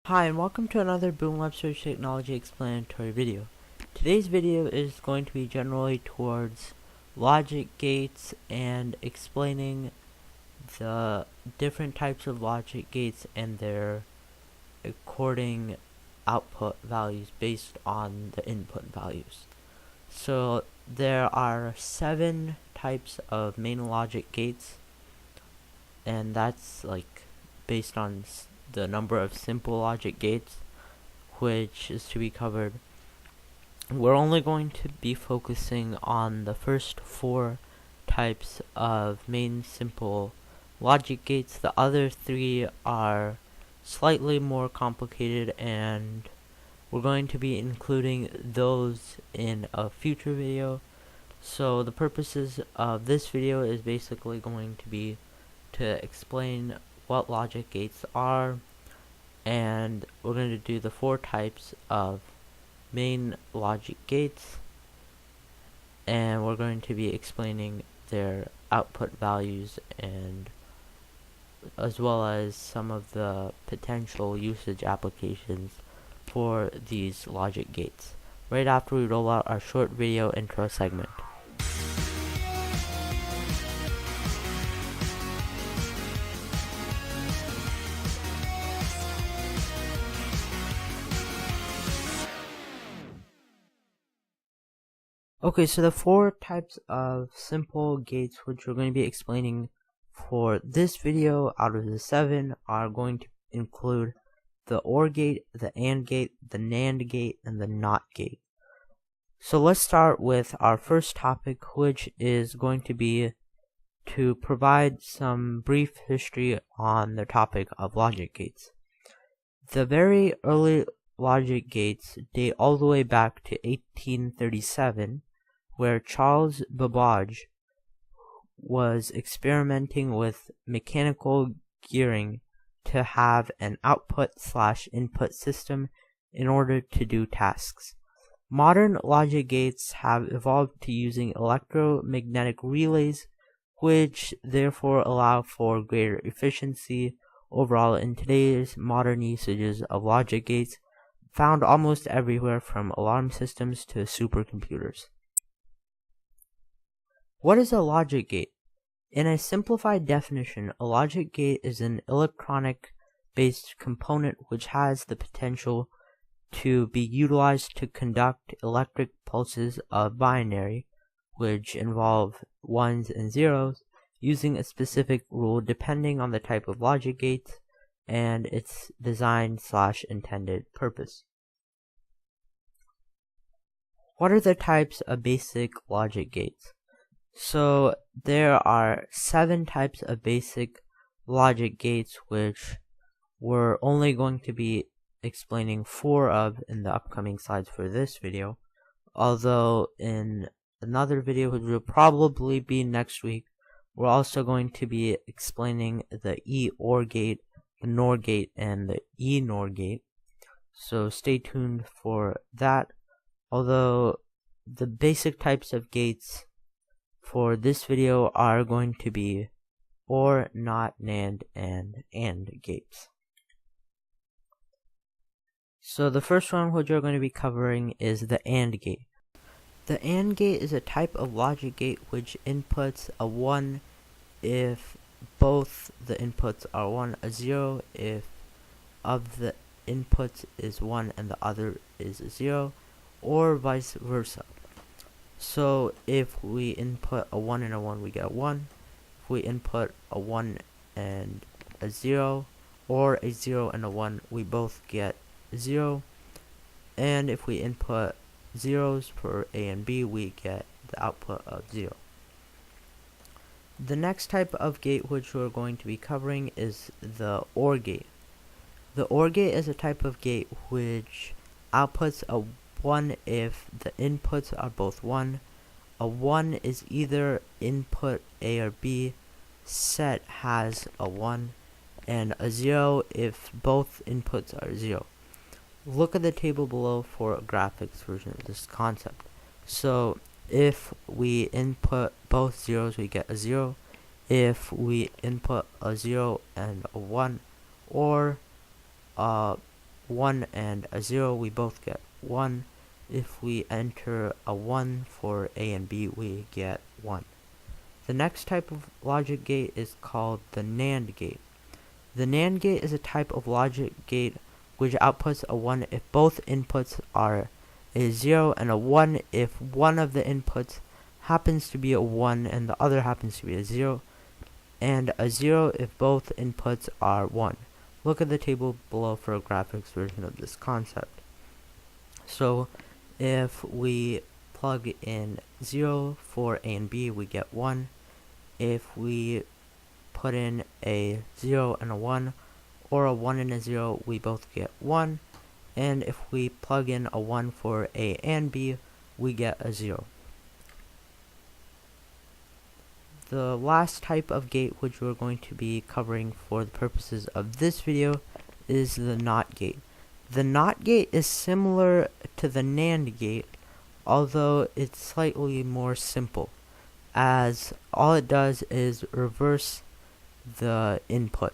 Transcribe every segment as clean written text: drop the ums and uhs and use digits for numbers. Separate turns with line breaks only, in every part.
Hi and welcome to another Boom Web Search Technology explanatory video. Today's video is going to be generally towards logic gates and explaining the different types of logic gates and their according output values based on the input values. So there are 7 types of main logic gates, and that's like based on the number of simple logic gates, which is to be covered. We're only going to be focusing on the first 4 types of main simple logic gates. The other 3 are slightly more complicated, and we're going to be including those in a future video. So the purposes of this video is basically going to be to explain what logic gates are, and we're going to do the 4 types of main logic gates, and we're going to be explaining their output values and as well as some of the potential usage applications for these logic gates right after we roll out our short video intro segment. Okay, so the 4 types of simple gates which we're going to be explaining for this video out of the 7 are going to include the OR gate, the AND gate, the NAND gate, and the NOT gate. So let's start with our first topic, which is going to be to provide some brief history on the topic of logic gates. The very early logic gates date all the way back to 1837, where Charles Babbage was experimenting with mechanical gearing to have an output/input system in order to do tasks. Modern logic gates have evolved to using electromagnetic relays, which therefore allow for greater efficiency overall in today's modern usages of logic gates, found almost everywhere from alarm systems to supercomputers. What is a logic gate? In a simplified definition, a logic gate is an electronic-based component which has the potential to be utilized to conduct electric pulses of binary, which involve ones and zeros, using a specific rule depending on the type of logic gate and its design/intended purpose. What are the types of basic logic gates? So there are 7 types of basic logic gates, which we're only going to be explaining 4 of in the upcoming slides for this video, although in another video, which will probably be next week, we're also going to be explaining the EOR gate, the NOR gate, and the ENOR gate, so stay tuned for that. Although the basic types of gates for this video are going to be OR, NOT, NAND, and AND gates. So the first one which we're going to be covering is the AND gate. The AND gate is a type of logic gate which inputs a 1 if both the inputs are 1, a 0 if of the inputs is 1 and the other is a 0, or vice versa. So if we input a 1 and a 1, we get a 1. If we input a 1 and a 0, or a 0 and a 1, we both get 0. And if we input zeros for A and B, we get the output of 0. The next type of gate which we're going to be covering is the OR gate. The OR gate is a type of gate which outputs a 1 if the inputs are both 1. A 1 is either input A or B, set has a 1, and a 0 if both inputs are 0. Look at the table below for a graphics version of this concept. So if we input both zeros, we get a 0. If we input a 0 and a 1, or 1 and a 0, we both get 1. If we enter a 1 for A and B, we get 1. The next type of logic gate is called the Nand gate. The Nand gate is a type of logic gate which outputs a 1 if both inputs are a 0, and a 1 if one of the inputs happens to be a 1 and the other happens to be a 0, and a 0 if both inputs are 1. Look at the table below for a graphics version of this concept. So if we plug in 0 for A and B, we get 1. If we put in a 0 and a 1, or a 1 and a 0, we both get 1. And if we plug in a 1 for A and B, we get a 0. The last type of gate which we're going to be covering for the purposes of this video is the NOT gate. The NOT gate is similar to the NAND gate, although it's slightly more simple, as all it does is reverse the input.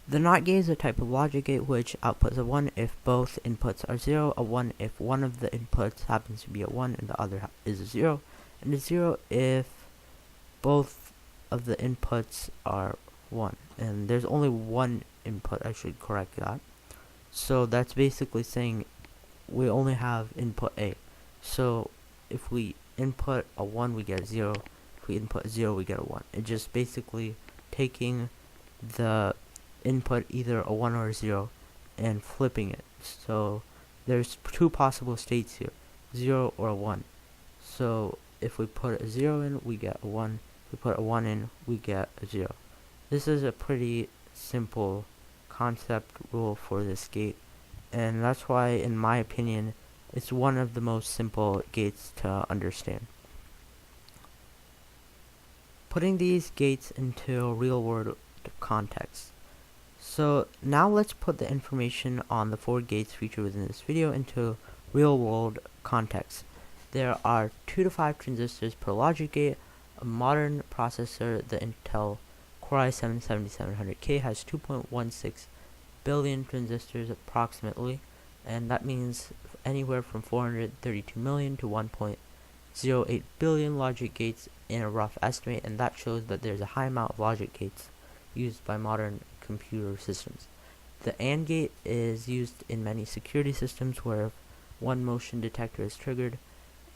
The NOT gate is a type of logic gate which outputs a 1 if both inputs are 0, a 1 if one of the inputs happens to be a 1 and the other is a 0, and a 0 if both of the inputs are 1. And there's only one input, I should correct that. So that's basically saying we only have input A. So if we input a 1, we get a 0. If we input a 0, we get a 1. It's just basically taking the input either a 1 or a 0 and flipping it. So there's two possible states here, 0 or a 1. So if we put a 0 in, we get a 1. If we put a 1 in, we get a 0. This is a pretty simple concept rule for this gate, and that's why, in my opinion, it's one of the most simple gates to understand. Putting these gates into real world context. So now let's put the information on the 4 gates featured within this video into real world context. There are 2 to 5 transistors per logic gate. A modern processor, the Intel Core i7-7700K, has 2.16 billion transistors approximately, and that means anywhere from 432 million to 1.08 billion logic gates in a rough estimate, and that shows that there's a high amount of logic gates used by modern computer systems. The AND gate is used in many security systems where if one motion detector is triggered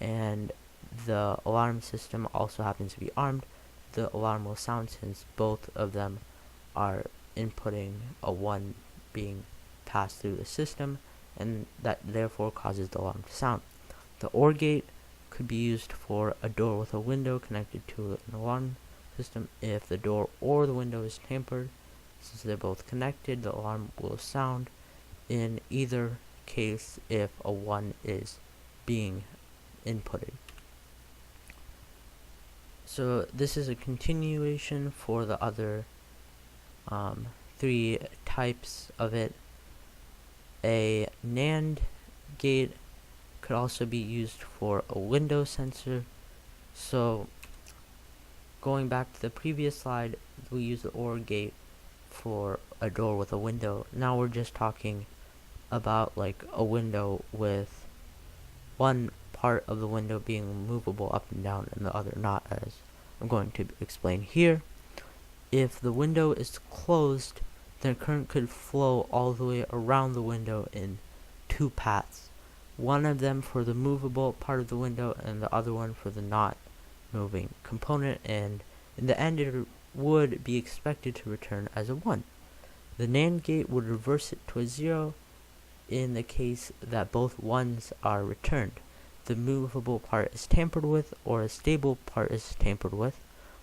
and the alarm system also happens to be armed, the alarm will sound since both of them are inputting a 1 being passed through the system, and that therefore causes the alarm to sound. The OR gate could be used for a door with a window connected to an alarm system. If the door or the window is tampered, since they're both connected, the alarm will sound in either case if a 1 is being inputted. So this is a continuation for the other 3 types of it. A NAND gate could also be used for a window sensor. So going back to the previous slide, we use the OR gate for a door with a window. Now we're just talking about like a window with one part of the window being movable up and down and the other not, as I'm going to explain here. If the window is closed, then current could flow all the way around the window in 2 paths. One of them for the movable part of the window and the other one for the not moving component, and in the end it would be expected to return as a 1. The NAND gate would reverse it to a 0 in the case that both 1s are returned. The movable part is tampered with, or a stable part is tampered with,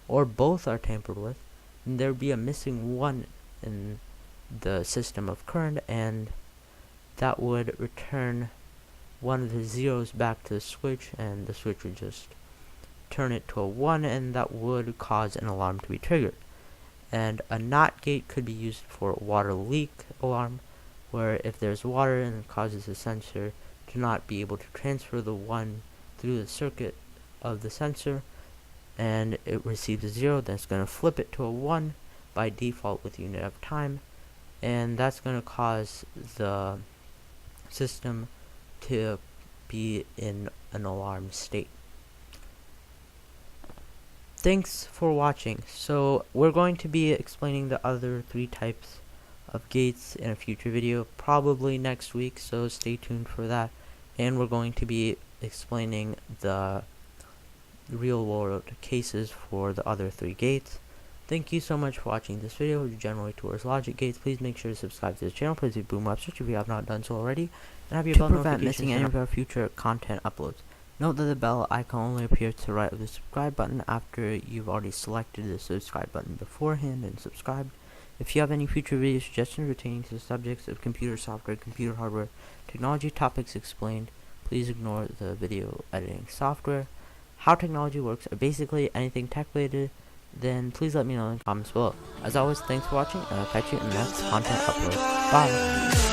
or both are tampered with, and there would be a missing 1 in the system of current, and that would return one of the zeros back to the switch, and the switch would just turn it to a 1, and that would cause an alarm to be triggered. And a NOT gate could be used for a water leak alarm, where if there's water and it causes the sensor to not be able to transfer the 1 through the circuit of the sensor, and it receives a 0, then it's going to flip it to a 1 by default with unit of time, and that's going to cause the system to be in an alarm state. Thanks for watching. So we're going to be explaining the other 3 types of gates in a future video, probably next week, so stay tuned for that. And we're going to be explaining the real world cases for the other 3 gates. Thank you so much for watching this video, which is generally towards logic gates. Please make sure to subscribe to the channel. Please do Boom Web Search if you have not done so already, and have your bell notifications to prevent missing any of our future content uploads. Note that the bell icon only appears to the right of the subscribe button after you've already selected the subscribe button beforehand and subscribed. If you have any future video suggestions pertaining to the subjects of computer software, computer hardware, technology topics explained, please ignore the video editing software. How technology works, or basically anything tech related, then please let me know in the comments below. As always, thanks for watching, and I'll catch you in the next content upload. Bye!